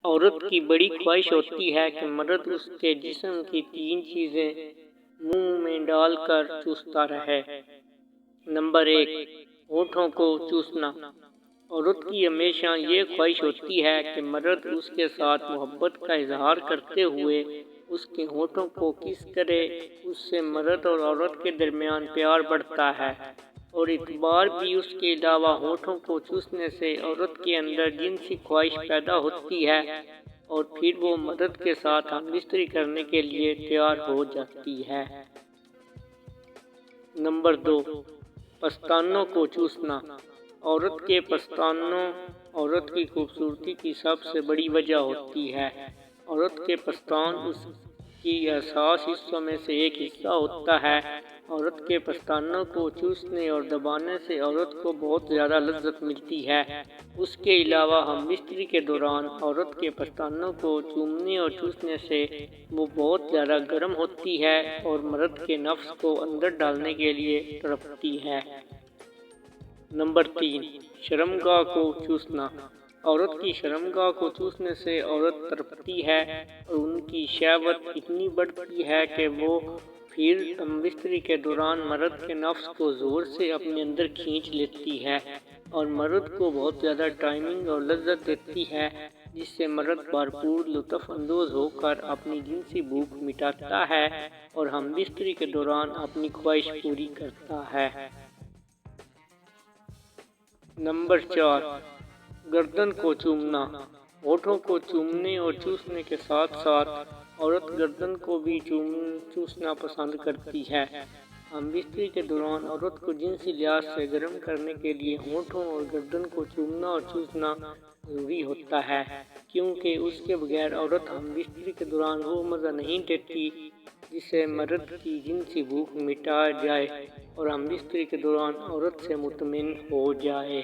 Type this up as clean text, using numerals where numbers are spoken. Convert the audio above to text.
عورت کی بڑی خواہش ہوتی ہے کہ مرد اس کے جسم کی 3 چیزیں منہ میں ڈال کر چوستا رہے۔ نمبر 1، ہونٹوں کو چوسنا۔ عورت کی ہمیشہ یہ خواہش ہوتی ہے کہ مرد اس کے ساتھ محبت کا اظہار کرتے ہوئے اس کے ہونٹوں کو کس کرے۔ اس سے مرد اور عورت کے درمیان پیار بڑھتا ہے اور اعتبار بھی۔ اس کے علاوہ ہونٹوں کو چوسنے سے عورت کے اندر جنسی خواہش پیدا ہوتی ہے اور پھر وہ مرد کے ساتھ ہم بستری کرنے کے لیے تیار ہو جاتی ہے۔ نمبر 2، پستانوں کو چوسنا۔ عورت کے پستانوں عورت کی خوبصورتی کی سب سے بڑی وجہ ہوتی ہے۔ عورت کے پستان اس کی حساس حصوں میں سے ایک حصہ ہوتا ہے۔ عورت کے پستانوں کو چوسنے اور دبانے سے عورت کو بہت زیادہ لذت ملتی ہے۔ اس کے علاوہ ہم بستری کے دوران عورت کے پستانوں کو چومنے اور چوسنے سے وہ بہت زیادہ گرم ہوتی ہے اور مرد کے نفس کو اندر ڈالنے کے لیے تڑپتی ہے۔ نمبر 3، شرمگاہ کو چوسنا۔ عورت کی شرمگاہ کو چوسنے سے عورت تڑپتی ہے اور ان کی شہوت اتنی بڑھتی ہے کہ وہ پھر ہم بستری کے دوران مرد کے نفس کو زور سے اپنے اندر کھینچ لیتی ہے اور مرد کو بہت زیادہ ٹائمنگ اور لذت دیتی ہے، جس سے مرد بھرپور لطف اندوز ہو کر اپنی جنسی بھوک مٹاتا ہے اور ہم بستری کے دوران اپنی خواہش پوری کرتا ہے۔ نمبر 4، گردن کو چومنا۔ ہونٹوں کو چومنے اور چوسنے کے ساتھ ساتھ عورت گردن کو بھی چوسنا پسند کرتی ہے۔ ہم بستری کے دوران عورت کو جنسی لحاظ سے گرم کرنے کے لیے ہونٹوں اور گردن کو چومنا اور چوسنا ضروری ہوتا ہے، کیونکہ اس کے بغیر عورت ہم بستری کے دوران وہ مزہ نہیں دیتی جس سے مرد کی جنسی بھوک مٹا جائے اور ہم بستری کے دوران عورت سے مطمئن ہو جائے۔